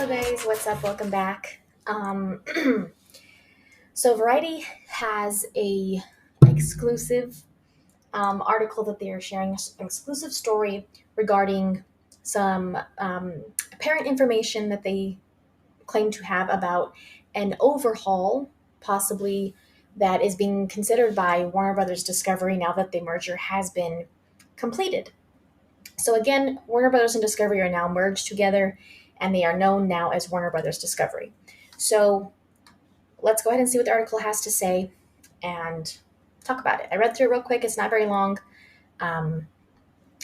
Hello guys, what's up? Welcome back. So Variety has a exclusive article that they are sharing, an exclusive story regarding some apparent information that they claim to have about an overhaul, possibly that is being considered by Warner Brothers Discovery now that the merger has been completed. So again, Warner Brothers and Discovery are now merged together, and they are known now as Warner Brothers Discovery. So let's go ahead and see what the article has to say and talk about it. I read through it real quick. It's not very long. Um,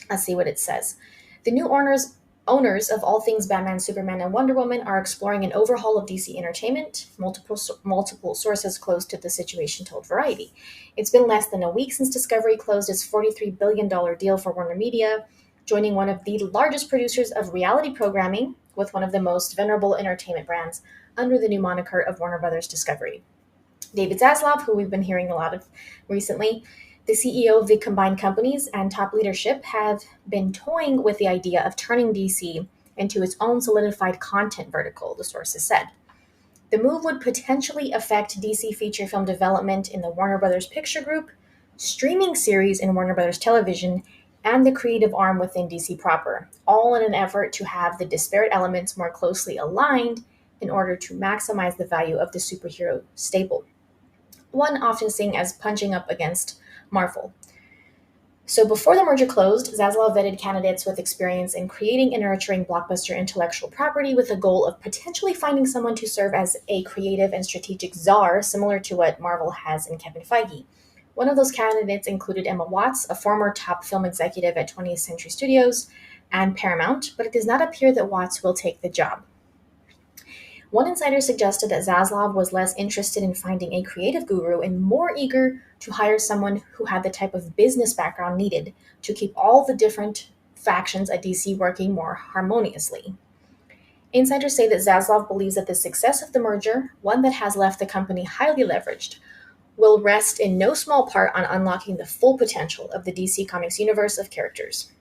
let's see what it says. The new owners of all things Batman, Superman, and Wonder Woman are exploring an overhaul of DC Entertainment. Multiple sources close to the situation told Variety. It's been less than a week since Discovery closed its $43 billion deal for Warner Media, joining one of the largest producers of reality programming with one of the most venerable entertainment brands under the new moniker of Warner Brothers Discovery. David Zaslav, who we've been hearing a lot of recently, the CEO of the combined companies and top leadership have been toying with the idea of turning DC into its own solidified content vertical, the sources said. The move would potentially affect DC feature film development in the Warner Brothers Picture Group, streaming series in Warner Brothers Television, and the creative arm within DC proper, all in an effort to have the disparate elements more closely aligned in order to maximize the value of the superhero staple, one often seen as punching up against Marvel. So before the merger closed, Zaslav vetted candidates with experience in creating and nurturing blockbuster intellectual property with the goal of potentially finding someone to serve as a creative and strategic czar, similar to what Marvel has in Kevin Feige. One of those candidates included Emma Watts, a former top film executive at 20th Century Studios and Paramount, but it does not appear that Watts will take the job. One insider suggested that Zaslav was less interested in finding a creative guru and more eager to hire someone who had the type of business background needed to keep all the different factions at DC working more harmoniously. Insiders say that Zaslav believes that the success of the merger, one that has left the company highly leveraged, will rest in no small part on unlocking the full potential of the DC Comics universe of characters.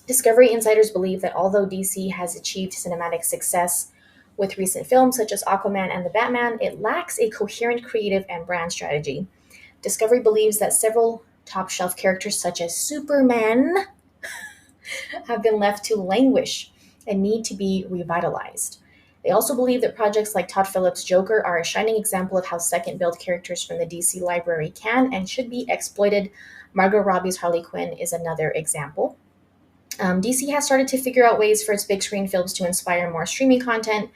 Discovery insiders believe that although DC has achieved cinematic success with recent films such as Aquaman and The Batman, it lacks a coherent creative and brand strategy. Discovery believes that several top shelf characters such as Superman have been left to languish and need to be revitalized. They also believe that projects like Todd Phillips' Joker are a shining example of how second build characters from the DC library can and should be exploited. Margot Robbie's Harley Quinn is another example. DC has started to figure out ways for its big screen films to inspire more streaming content.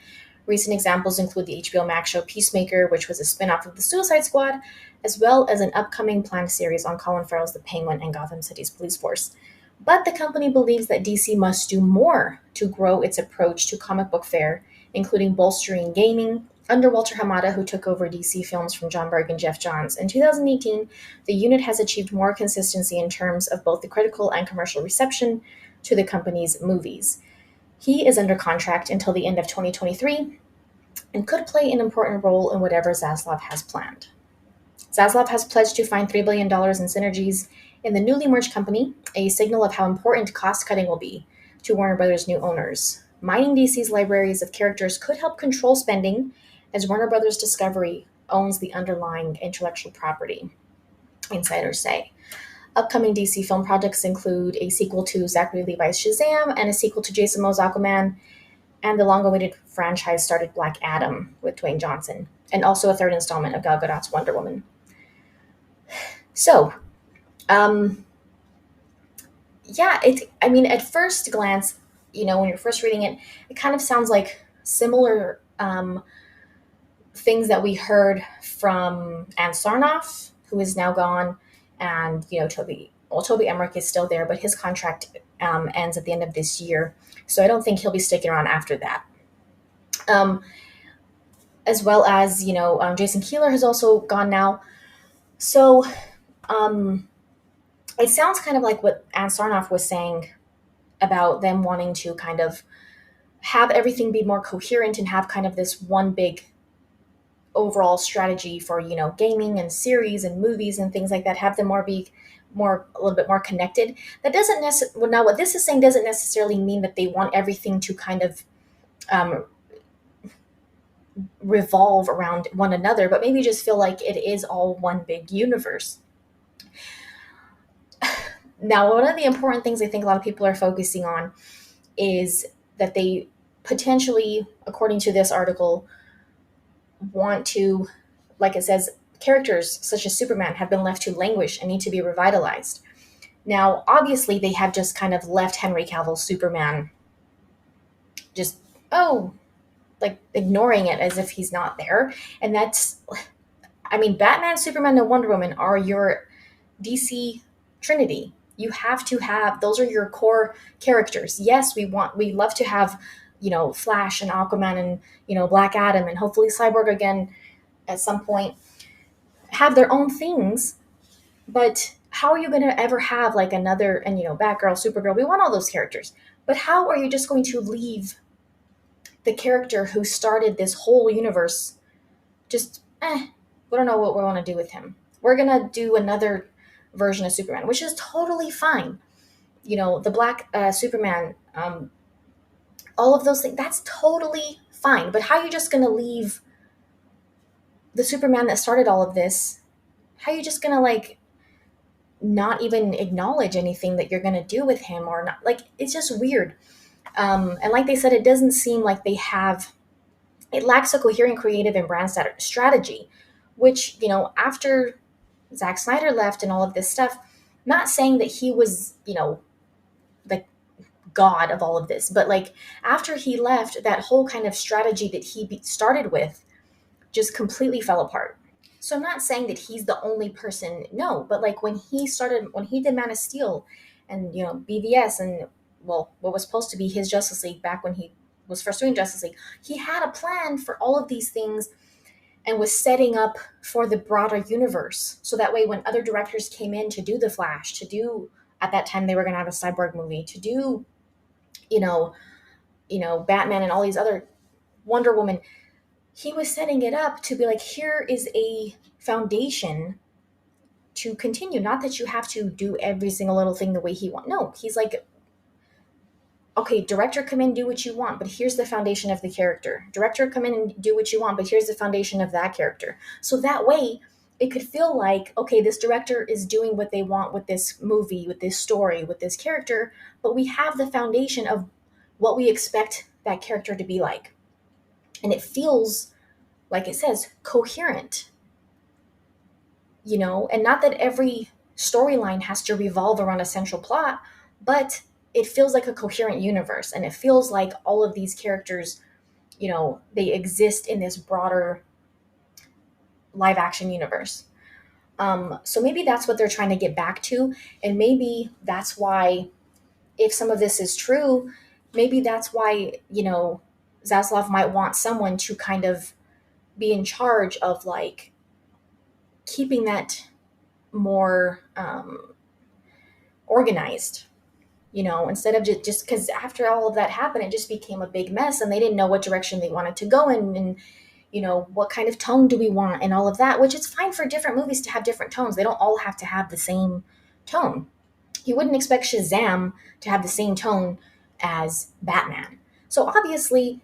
Recent examples include the HBO Max show Peacemaker, which was a spin off of The Suicide Squad, as well as an upcoming planned series on Colin Farrell's The Penguin and Gotham City's police force. But the company believes that DC must do more to grow its approach to comic book fare, including bolstering gaming. Under Walter Hamada, who took over DC films from John Berg and Jeff Johns in 2018, the unit has achieved more consistency in terms of both the critical and commercial reception to the company's movies. He is under contract until the end of 2023 and could play an important role in whatever Zaslav has planned. Zaslav has pledged to find $3 billion in synergies in the newly merged company, a signal of how important cost-cutting will be to Warner Brothers' new owners. Mining DC's libraries of characters could help control spending, as Warner Brothers Discovery owns the underlying intellectual property, insiders say. Upcoming DC film projects include a sequel to Zachary Levi's Shazam and a sequel to Jason Momoa's Aquaman, and the long-awaited franchise-started Black Adam with Dwayne Johnson, and also a third installment of Gal Gadot's Wonder Woman. So, at first glance, when you're first reading it, it kind of sounds like similar things that we heard from Ann Sarnoff, who is now gone, and Toby Emmerich is still there, but his contract ends at the end of this year, so I don't think he'll be sticking around after that. As well as Jason Keeler has also gone now, so it sounds kind of like what Ann Sarnoff was saying about them wanting to kind of have everything be more coherent and have kind of this one big overall strategy for gaming and series and movies and things like that, have them be a little bit more connected. That doesn't necessarily, now what this is saying doesn't necessarily mean that they want everything to kind of revolve around one another, but maybe just feel like it is all one big universe. Now, one of the important things I think a lot of people are focusing on is that they potentially, according to this article, want to, like it says, characters such as Superman have been left to languish and need to be revitalized. Now, obviously, they have just kind of left Henry Cavill's Superman just, oh, like ignoring it as if he's not there. And that's, I mean, Batman, Superman, and Wonder Woman are your DC Trinity. You have to have, those are your core characters. Yes, we love to have, Flash and Aquaman and, Black Adam and hopefully Cyborg again at some point have their own things. But how are you going to ever have like another, and, Batgirl, Supergirl, we want all those characters. But how are you just going to leave the character who started this whole universe just, we don't know what we want to do with him. We're going to do another version of Superman, which is totally fine. The black Superman, all of those things, that's totally fine. But how are you just going to leave the Superman that started all of this? How are you just going to like not even acknowledge anything that you're going to do with him or not? Like, it's just weird. And like they said, it doesn't seem like it lacks a coherent creative and brand strategy, which, after Zack Snyder left and all of this stuff, not saying that he was, the god of all of this, but like after he left, that whole kind of strategy that he started with just completely fell apart. So I'm not saying that he's the only person, no, but like when he did Man of Steel and, BVS and, well, what was supposed to be his Justice League back when he was first doing Justice League, he had a plan for all of these things and was setting up for the broader universe. So that way, when other directors came in to do The Flash, to do, at that time, they were going to have a Cyborg movie, to do, you know, Batman and all these other, Wonder Woman, he was setting it up to be like, here is a foundation to continue. Not that you have to do every single little thing the way he wants. No, he's like, okay, director, come in, do what you want, but here's the foundation of the character. Director, come in and do what you want, but here's the foundation of that character. So that way, it could feel like, okay, this director is doing what they want with this movie, with this story, with this character, but we have the foundation of what we expect that character to be like. And it feels, like it says, coherent, and not that every storyline has to revolve around a central plot, but it feels like a coherent universe, and it feels like all of these characters, they exist in this broader live action universe. So maybe that's what they're trying to get back to, and maybe that's why, if some of this is true, maybe that's why, Zaslav might want someone to kind of be in charge of like keeping that more organized, instead of just because after all of that happened, it just became a big mess and they didn't know what direction they wanted to go in, and what kind of tone do we want and all of that, which is fine for different movies to have different tones. They don't all have to have the same tone. You wouldn't expect Shazam to have the same tone as Batman. So obviously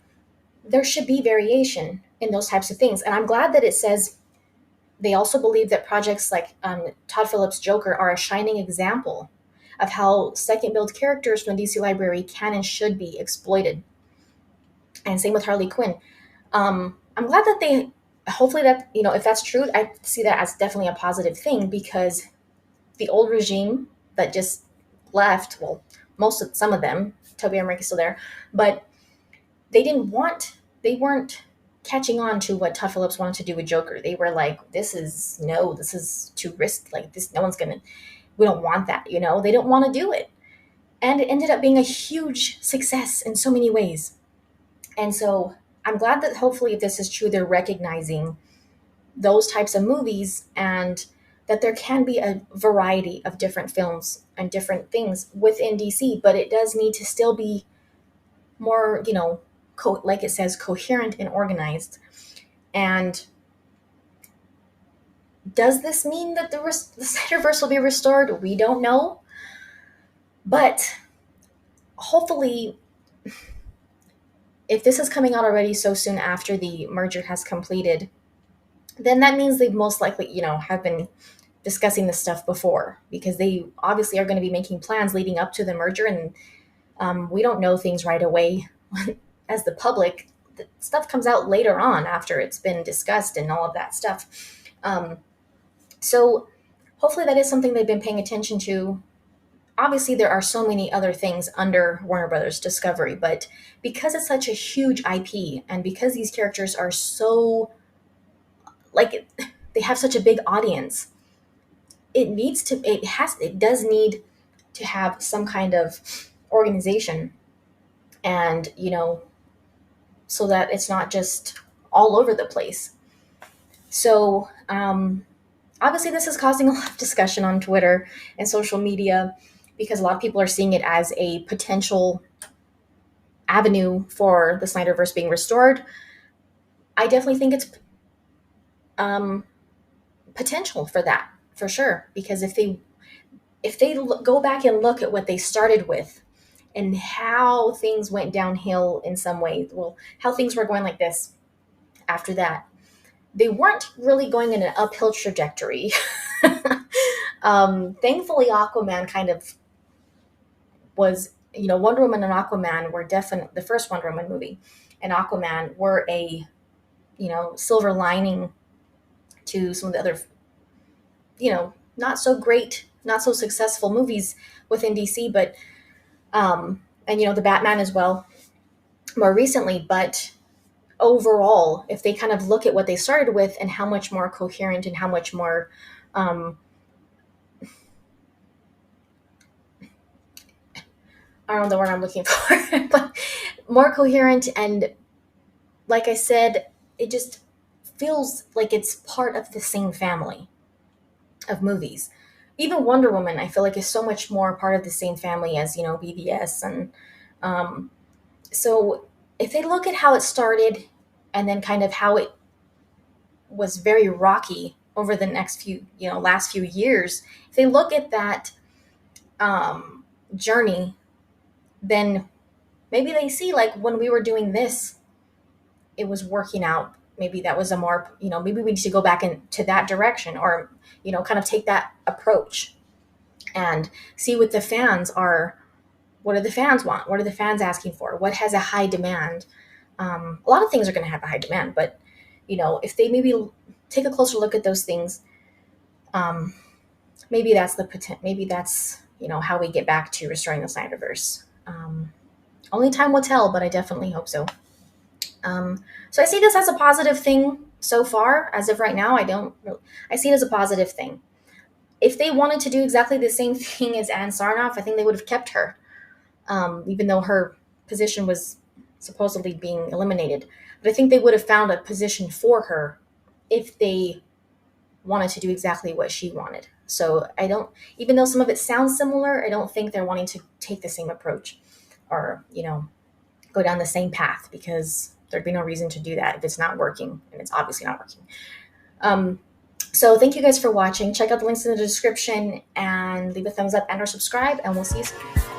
there should be variation in those types of things, and I'm glad that it says they also believe that projects like Todd Phillips' Joker are a shining example of how second build characters from the DC library can and should be exploited. And same with Harley Quinn. I'm glad that they, hopefully that, if that's true, I see that as definitely a positive thing, because the old regime that just left, well, some of them, Toby and Rick is still there, but they weren't catching on to what Todd Phillips wanted to do with Joker. They were like, this is too risky. Like this, we don't want that, They don't want to do it. And it ended up being a huge success in so many ways. And so I'm glad that hopefully if this is true, they're recognizing those types of movies and that there can be a variety of different films and different things within DC, but it does need to still be more, like it says, coherent and organized. And does this mean that the Snyderverse will be restored? We don't know. But hopefully if this is coming out already so soon after the merger has completed, then that means they've most likely, have been discussing this stuff before, because they obviously are going to be making plans leading up to the merger, and we don't know things right away. As the public, the stuff comes out later on after it's been discussed and all of that stuff. So hopefully that is something they've been paying attention to. Obviously, there are so many other things under Warner Brothers Discovery, but because it's such a huge IP, and because these characters are so, like, they have such a big audience, it does need to have some kind of organization, and so that it's not just all over the place. So obviously this is causing a lot of discussion on Twitter and social media, because a lot of people are seeing it as a potential avenue for the Snyderverse being restored. I definitely think it's um, potential for that, for sure, because if they go back and look at what they started with and how things went downhill in some way, well, how things were going like this after that, they weren't really going in an uphill trajectory. Thankfully, Aquaman kind of was, Wonder Woman and Aquaman were definitely, the first Wonder Woman movie and Aquaman were a, silver lining to some of the other, not so great, not so successful movies within DC, but, and, the Batman as well, more recently. But overall, if they kind of look at what they started with and how much more coherent and how much more, um, I don't know the word I'm looking for, but more coherent, and like I said, it just feels like it's part of the same family of movies. Even Wonder Woman, I feel like, is so much more part of the same family as BVS, and um, so if they look at how it started and then kind of how it was very rocky over the next few, last few years, if they look at that journey, then maybe they see, like, when we were doing this, it was working out. Maybe that was a more, maybe we need to go back into that direction, or, kind of take that approach and see what the fans are. What do the fans want? What are the fans asking for? What has a high demand? A lot of things are going to have a high demand, but, if they maybe take a closer look at those things, um, maybe that's the potential. Maybe that's, how we get back to restoring the Snyderverse. Only time will tell, but I definitely hope so. So I see this as a positive thing so far. As of right now, I see it as a positive thing. If they wanted to do exactly the same thing as Anne Sarnoff, I think they would have kept her, even though her position was supposedly being eliminated. But I think they would have found a position for her if they wanted to do exactly what she wanted. So I don't, even though some of it sounds similar, I don't think they're wanting to take the same approach, or, go down the same path, because there'd be no reason to do that if it's not working, and it's obviously not working. So thank you guys for watching. Check out the links in the description and leave a thumbs up and or subscribe, and we'll see you soon.